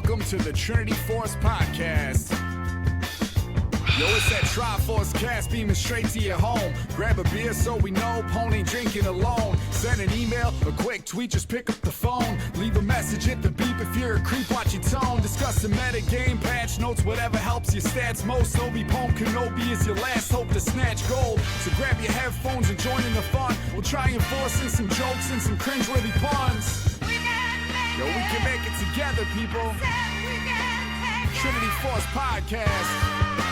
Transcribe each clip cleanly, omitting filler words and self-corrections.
welcome to the Trinity Force Podcast. Yo, it's that Triforce cast beaming straight to your home. Grab a beer so we know Pone ain't drinking alone. Send an email, a quick tweet, just pick up the phone. Leave a message at the beep if you're a creep, watch your tone. Discuss the meta game, patch notes, whatever helps your stats most. Obi-Pone Kenobi is your last hope to snatch gold. So grab your headphones and join in the fun. We'll try and force in some jokes and some cringeworthy puns. Yo, we can make it together, people. Trinity Force Podcast.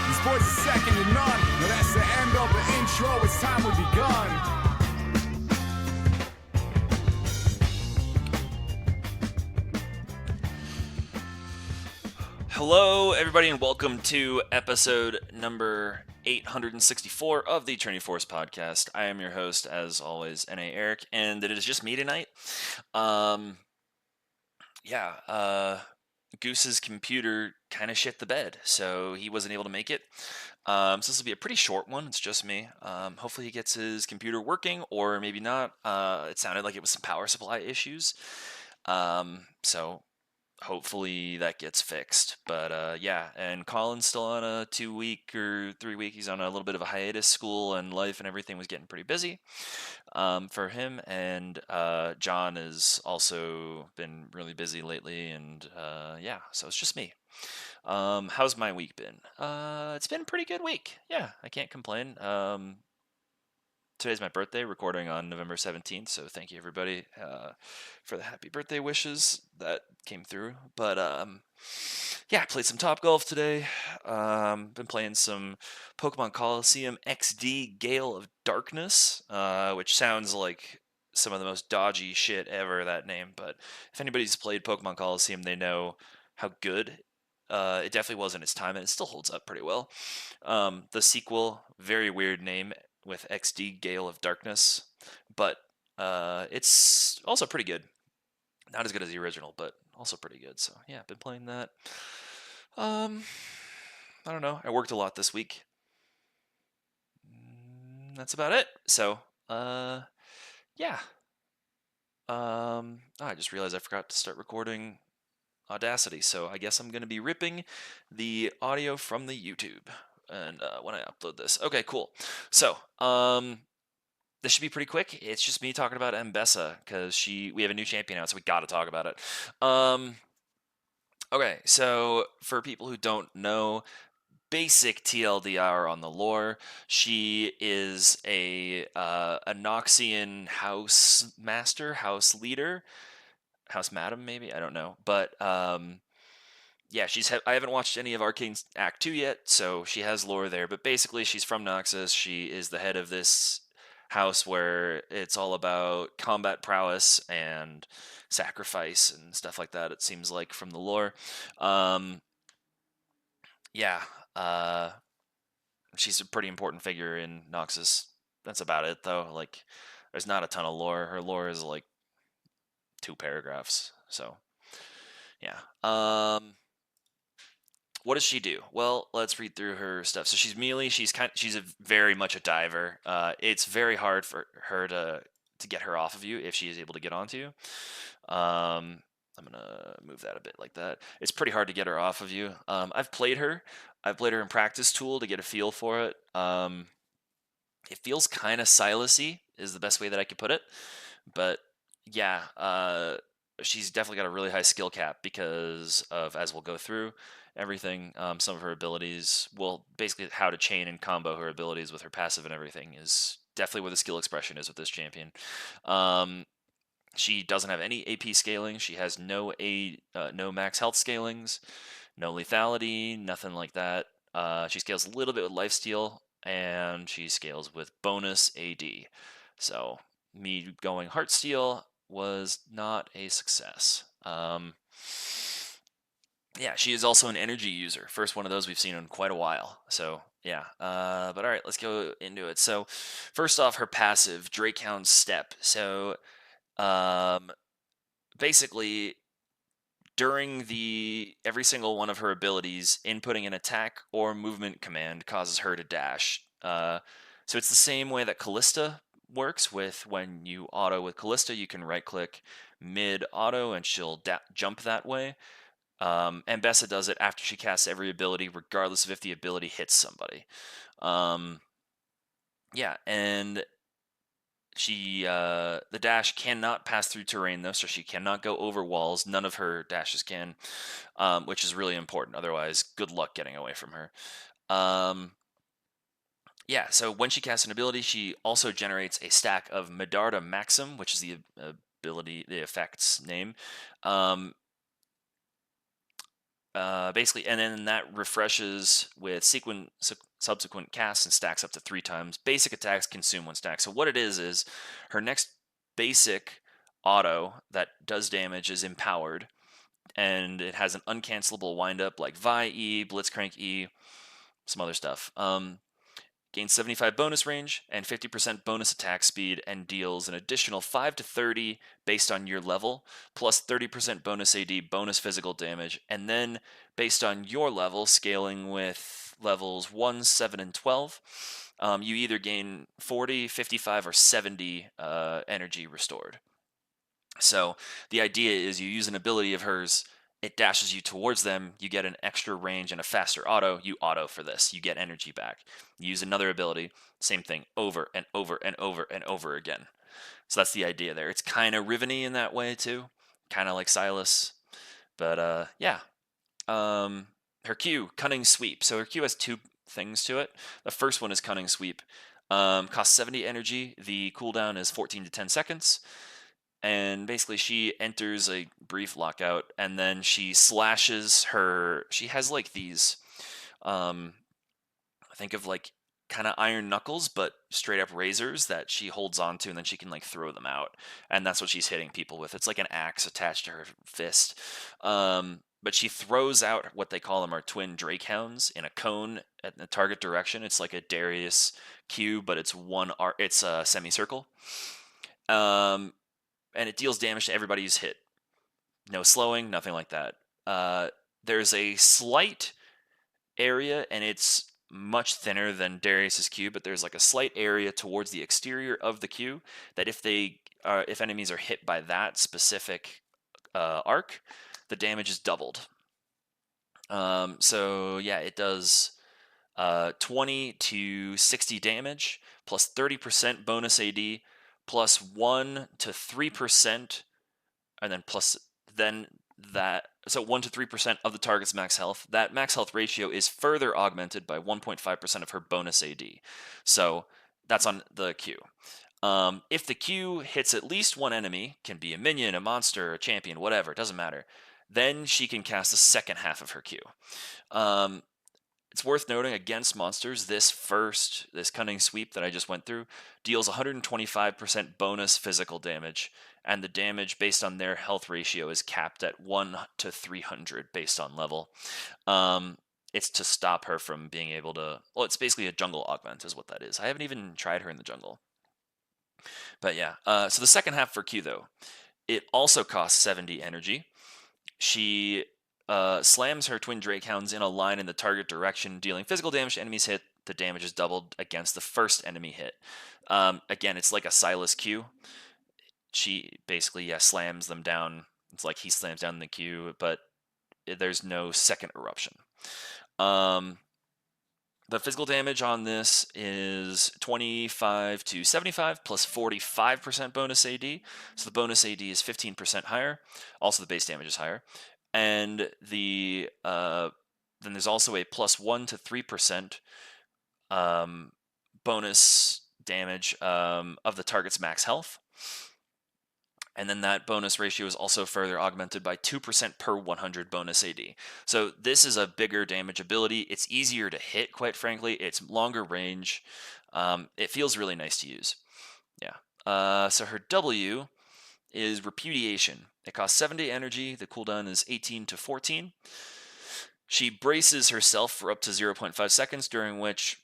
These boys are second to none. Now that's the end of the intro. It's time we begun. Hello, everybody, and welcome to episode number 864 of the Trinity Force Podcast. I am your host, as always, N.A. Erik, and it is just me tonight. Goose's computer kind of shit the bed, so he wasn't able to make it. So this will be a pretty short one. It's just me. Hopefully he gets his computer working, or maybe not. It sounded like it was some power supply issues. So hopefully that gets fixed. But and Colin's still on a 2-week or 3-week. He's on a little bit of a hiatus. School and life and everything was getting pretty busy for him. And John has also been really busy lately. And so it's just me. How's my week been? It's been a pretty good week. Yeah, I can't complain. Today's my birthday, recording on November 17th, so thank you everybody for the happy birthday wishes that came through. But I played some Topgolf today. Been playing some Pokemon Coliseum XD Gale of Darkness, which sounds like some of the most dodgy shit ever, that name. But if anybody's played Pokemon Coliseum, they know how good it definitely was in its time, and it still holds up pretty well. The sequel, very weird name, with XD Gale of Darkness, but it's also pretty good. Not as good as the original, but also pretty good. So yeah, I've been playing that. I don't know. I worked a lot this week. That's about it. So I just realized I forgot to start recording Audacity, so I guess I'm going to be ripping the audio from the YouTube and when I upload this. Okay, cool. So, this should be pretty quick. It's just me talking about Ambessa, because we have a new champion out, so we got to talk about it. Okay, so for people who don't know, basic TLDR on the lore, she is a Noxian house master, house leader, house madam maybe, I don't know, but I haven't watched any of Arcane's Act 2 yet, so she has lore there, but basically she's from Noxus. She is the head of this house where it's all about combat prowess and sacrifice and stuff like that, it seems like, from the lore. She's a pretty important figure in Noxus. That's about it, though. Like, there's not a ton of lore. Her lore is like 2 paragraphs, so yeah. What does she do? Well, let's read through her stuff. So she's melee. She's very much a diver. It's very hard for her to get her off of you if she is able to get onto you. I'm gonna move that a bit like that. It's pretty hard to get her off of you. I've played her in practice tool to get a feel for it. It feels kind of Silas-y is the best way that I could put it. But yeah, she's definitely got a really high skill cap because of, as we'll go through everything, some of her abilities, well, basically how to chain and combo her abilities with her passive and everything is definitely where the skill expression is with this champion. She doesn't have any AP scaling. She has no max health scalings, no lethality, nothing like that. She scales a little bit with lifesteal, and she scales with bonus AD. So me going Heartsteel was not a success. She is also an energy user. First one of those we've seen in quite a while. So yeah, but all right, let's go into it. So first off, her passive, Drakehound Step. So basically, during every single one of her abilities, inputting an attack or movement command causes her to dash. So it's the same way that Callista works with when you auto with Callista, you can right click mid auto and she'll jump that way. Ambessa does it after she casts every ability, regardless of if the ability hits somebody. Yeah, and the dash cannot pass through terrain though, so she cannot go over walls. None of her dashes can, which is really important. Otherwise, good luck getting away from her. Yeah, so when she casts an ability, she also generates a stack of Medarda Maxim, which is the ability, the effect's name. Basically, and then that refreshes with subsequent casts and stacks up to 3 times. Basic attacks consume 1 stack. So what it is her next basic auto that does damage is empowered, and it has an uncancelable windup like Vi E, Blitzcrank E, some other stuff. Gains 75 bonus range and 50% bonus attack speed, and deals an additional 5 to 30 based on your level, plus 30% bonus AD, bonus physical damage, and then based on your level, scaling with levels 1, 7, and 12, you either gain 40, 55, or 70 energy restored. So the idea is you use an ability of hers, it dashes you towards them, you get an extra range and a faster auto, you auto for this, you get energy back. You use another ability, same thing, over and over and over and over again. So that's the idea there. It's kind of Riven-y in that way too, kind of like Silas. But yeah. Her Q, Cunning Sweep. So her Q has 2 things to it. The first one is Cunning Sweep. Costs 70 energy. The cooldown is 14 to 10 seconds. And basically she enters a brief lockout, and then she slashes her. She has like these, think of like kind of iron knuckles, but straight up razors that she holds onto, and then she can like throw them out, and that's what she's hitting people with. It's like an axe attached to her fist. But she throws out what they call them are twin Drake Hounds in a cone at the target direction. It's like a Darius Q, but it's it's a semicircle. And it deals damage to everybody who's hit. No slowing, nothing like that. There's a slight area, and it's much thinner than Darius's Q, but there's like a slight area towards the exterior of the Q that if enemies are hit by that specific arc, the damage is doubled. So yeah, it does 20 to 60 damage, plus 30% bonus AD, plus 1 to 3%, and then that, so 1 to 3% of the target's max health. That max health ratio is further augmented by 1.5% of her bonus AD. So that's on the Q. If the Q hits at least one enemy, can be a minion, a monster, a champion, whatever, it doesn't matter, then she can cast the second half of her Q. It's worth noting against monsters, this Cunning Sweep that I just went through deals 125% bonus physical damage, and the damage based on their health ratio is capped at 1 to 300 based on level. It's to stop her from being able to, well, it's basically a jungle augment is what that is. I haven't even tried her in the jungle. But yeah, so the second half for Q though, it also costs 70 energy. She slams her twin Drake Hounds in a line in the target direction, dealing physical damage to enemies hit. The damage is doubled against the first enemy hit. Again, it's like a Silas Q. She basically slams them down. It's like he slams down the Q, but there's no second eruption. The physical damage on this is 25 to 75 plus 45% bonus AD. So the bonus AD is 15% higher. Also, the base damage is higher. And then there's also a plus 1 to 3% bonus damage of the target's max health. And then that bonus ratio is also further augmented by 2% per 100 bonus AD. So this is a bigger damage ability. It's easier to hit, quite frankly. It's longer range. It feels really nice to use. Yeah. So her W is Repudiation. It costs 70 energy. The cooldown is 18 to 14. She braces herself for up to 0.5 seconds, during which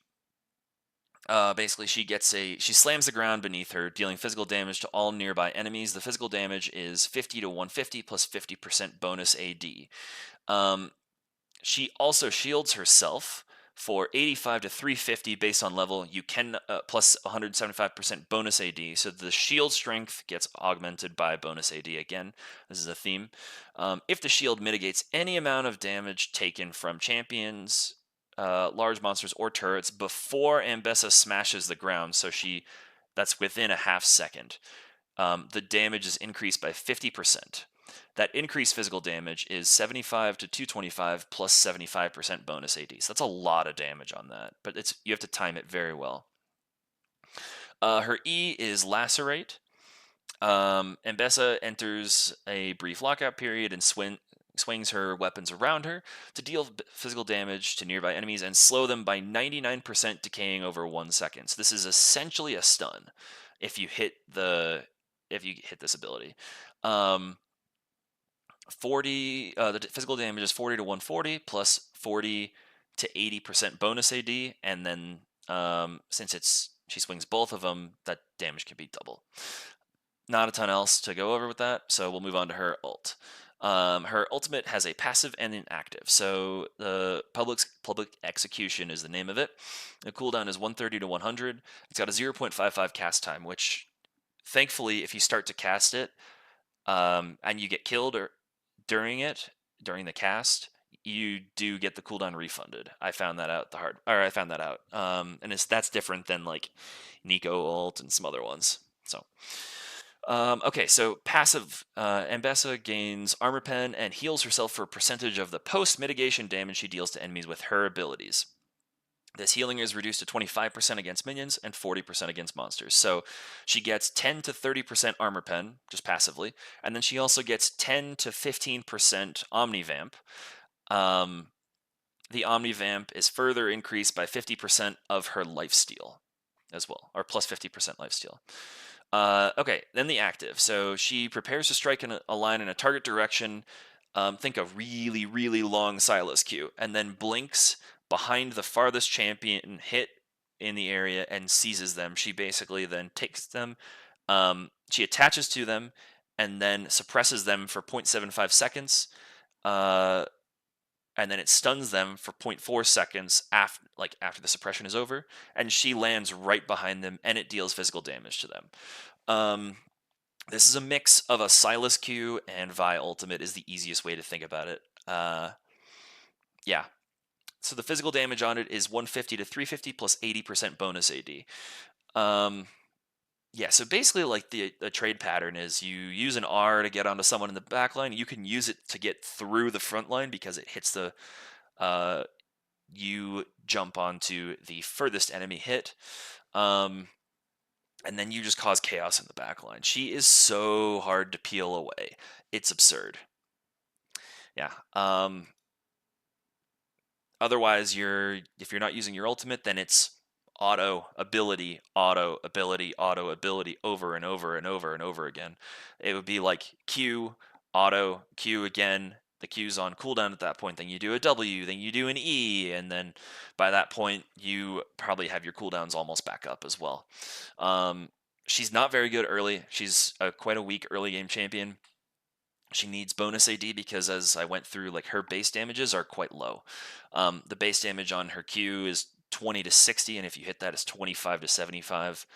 basically she slams the ground beneath her, dealing physical damage to all nearby enemies. The physical damage is 50 to 150 plus 50% bonus AD. She also shields herself For 85 to 350 based on level, you can plus 175% bonus AD. So the shield strength gets augmented by bonus AD again. This is a theme. If the shield mitigates any amount of damage taken from champions, large monsters, or turrets before Ambessa smashes the ground, so that's within a half second, the damage is increased by 50%. That increased physical damage is 75 to 225 plus 75% bonus AD. So that's a lot of damage on that, but you have to time it very well. Her E is Lacerate. Ambessa enters a brief lockout period and swings her weapons around her to deal physical damage to nearby enemies and slow them by 99% decaying over 1 second. So this is essentially a stun if you hit this ability. 40 the physical damage is 40 to 140 plus 40 to 80% bonus AD, and then since she swings both of them, that damage can be double. Not a ton else to go over with that, so we'll move on to her ult. Her ultimate has a passive and an active. So the public execution is the name of it. The cooldown is 130 to 100. It's got a 0.55 cast time, which thankfully, if you start to cast it and you get killed during the cast, you do get the cooldown refunded. I found that out and that's different than like Nico ult and some other ones. So. Okay, so passive. Ambessa gains armor pen and heals herself for a percentage of the post-mitigation damage she deals to enemies with her abilities. This healing is reduced to 25% against minions and 40% against monsters. So she gets 10 to 30% armor pen, just passively, and then she also gets 10 to 15% omnivamp. The omnivamp is further increased by 50% of her lifesteal as well, or plus 50% lifesteal. Okay, then the active. So she prepares to strike a line in a target direction. Think a really, really long Silas Q, and then blinks behind the farthest champion hit in the area and seizes them. She basically then takes them, she attaches to them, and then suppresses them for 0.75 seconds. And then it stuns them for 0.4 seconds after the suppression is over, and she lands right behind them, and it deals physical damage to them. This is a mix of a Silas Q and Vi Ultimate is the easiest way to think about it. Yeah. So the physical damage on it is 150 to 350 plus 80% bonus AD. Yeah, so basically, like the trade pattern is you use an R to get onto someone in the back line. You can use it to get through the front line because it hits you jump onto the furthest enemy hit. And then you just cause chaos in the back line. She is so hard to peel away. It's absurd. Yeah. Otherwise, if you're not using your ultimate, then it's auto ability over and over and over and over again. It would be like Q, auto, Q again. The Q's on cooldown at that point. Then you do a W, then you do an E, and then by that point, you probably have your cooldowns almost back up as well. She's not very good early. She's quite a weak early game champion. She needs bonus AD because, as I went through, like her base damages are quite low. The base damage on her Q is 20 to 60, and if you hit that, it's 25 to 75.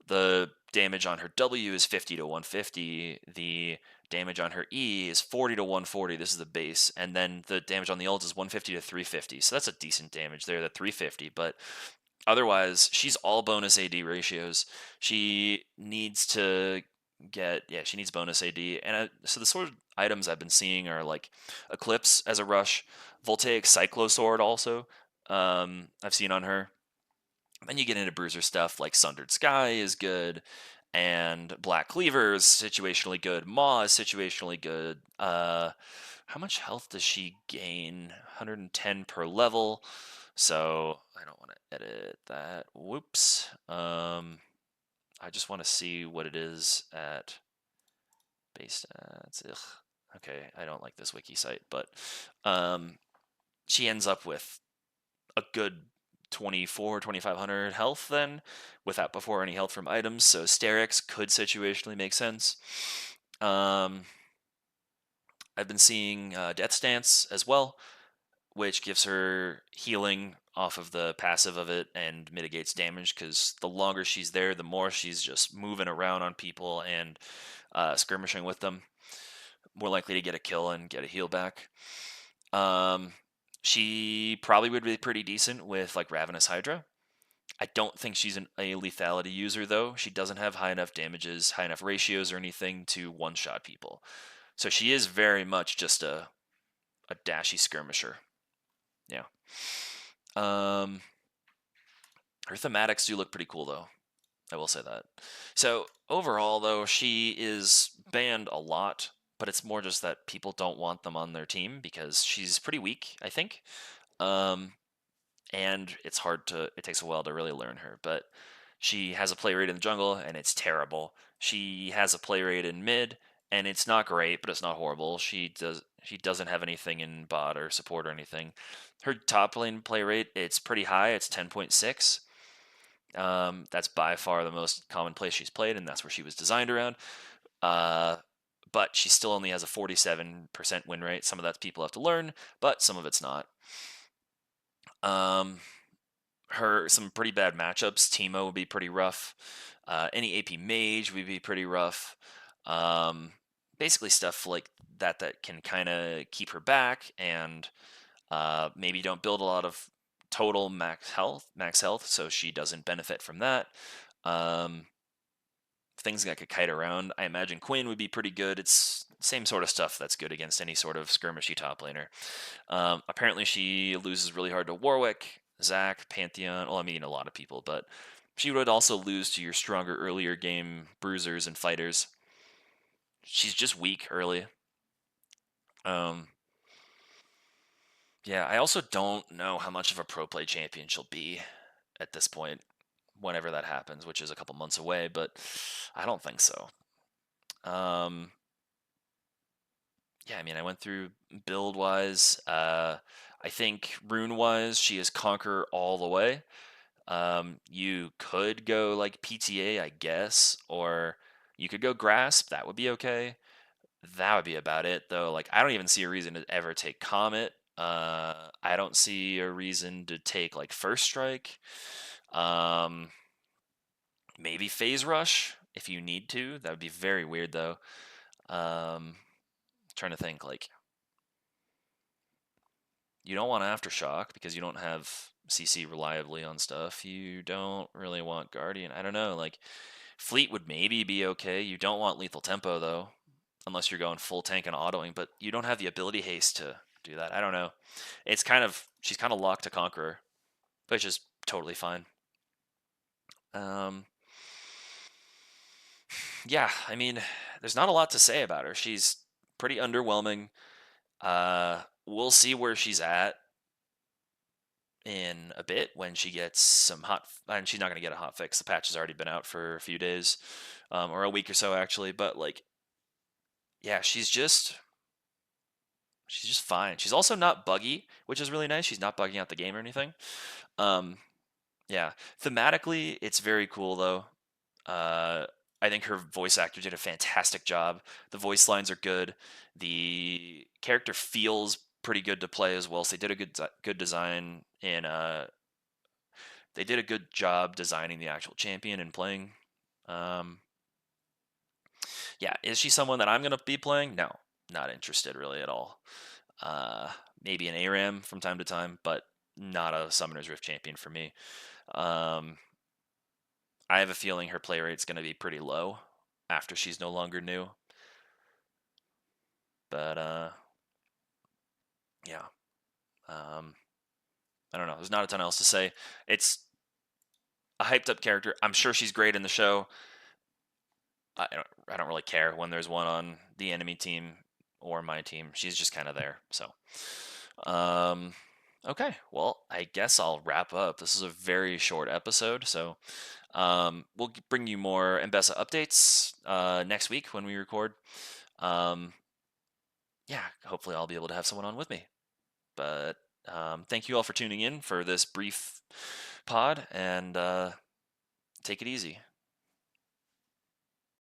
The damage on her W is 50 to 150. The damage on her E is 40 to 140. This is the base, and then the damage on the ult is 150 to 350. So that's a decent damage there, the 350. But otherwise, she's all bonus AD ratios. She needs bonus AD. And so the sort of items I've been seeing are like Eclipse as a rush, Voltaic Cyclosword also I've seen on her. Then you get into bruiser stuff like Sundered Sky is good, and Black Cleaver is situationally good. Maw is situationally good. How much health does she gain? 110 per level. So I don't want to edit that. Whoops. I just want to see what it is at base stats. Ugh. Okay, I don't like this wiki site, but she ends up with a good 2,500 health then, without before any health from items. So Sterix could situationally make sense. I've been seeing Death Stance as well, which gives her healing off of the passive of it and mitigates damage, because the longer she's there, the more she's just moving around on people and skirmishing with them. More likely to get a kill and get a heal back. She probably would be pretty decent with like Ravenous Hydra. I don't think she's a lethality user, though. She doesn't have high enough damages, high enough ratios, or anything to one-shot people. So she is very much just a dashy skirmisher. Yeah. Her thematics do look pretty cool, though. I will say that. So overall, though, she is banned a lot, but it's more just that people don't want them on their team because she's pretty weak, I think. And it's hard to, it takes a while to really learn her, but she has a play rate in the jungle and it's terrible. She has a play rate in mid and it's not great, but it's not horrible. She doesn't have anything in bot or support or anything. Her top lane play rate, it's pretty high. It's 10.6. That's by far the most common place she's played, and that's where she was designed around. But she still only has a 47% win rate. Some of that's people have to learn, but some of it's not. Some pretty bad matchups. Teemo would be pretty rough. Any AP mage would be pretty rough. Basically stuff like that can kind of keep her back, and maybe don't build a lot of total max health, so she doesn't benefit from that. Things that could kite around. I imagine Quinn would be pretty good. It's same sort of stuff that's good against any sort of skirmishy top laner. Apparently she loses really hard to Warwick, Zac, Pantheon. Well, I mean a lot of people, but she would also lose to your stronger earlier game bruisers and fighters. She's just weak early. Yeah, I also don't know how much of a pro play champion she'll be at this point, whenever that happens, which is a couple months away, but I don't think so. Yeah, I mean, I went through build wise. I think rune wise, she is Conquer all the way. You could go like PTA, I guess, or you could go Grasp. That would be okay. That would be about it, though. Like, I don't even see a reason to ever take Comet. I don't see a reason to take like First Strike. Maybe Phase Rush if you need to. That would be very weird, though. Trying to think, like, you don't want Aftershock because you don't have CC reliably on stuff. You don't really want Guardian. I don't know. Like, Fleet would maybe be okay. You don't want Lethal Tempo, though, unless you're going full tank and autoing, but you don't have the ability haste to do that. I don't know. She's kind of locked to Conqueror, which is totally fine. Yeah, I mean, there's not a lot to say about her. She's pretty underwhelming. We'll see where she's at in a bit when she gets some hot, and she's not going to get a hot fix. The patch has already been out for a few days, or a week or so actually. But like, yeah, she's just fine. She's also not buggy, which is really nice. She's not bugging out the game or anything. Yeah, thematically, it's very cool though. I think her voice actor did a fantastic job. The voice lines are good. The character feels pretty good to play as well. So they did a good design in they did a good job designing the actual champion and playing. Yeah, is she someone that I'm gonna be playing? No, not interested really at all. Maybe an ARAM from time to time, but not a Summoner's Rift champion for me. I have a feeling her play rate's going to be pretty low after she's no longer new. But yeah, I don't know. There's not a ton else to say. It's a hyped up character. I'm sure she's great in the show. I don't really care when there's one on the enemy team or my team. She's just kind of there. So, okay. Well, I guess I'll wrap up. This is a very short episode, so we'll bring you more Ambessa updates next week when we record. Yeah, hopefully I'll be able to have someone on with me. But thank you all for tuning in for this brief pod, and take it easy.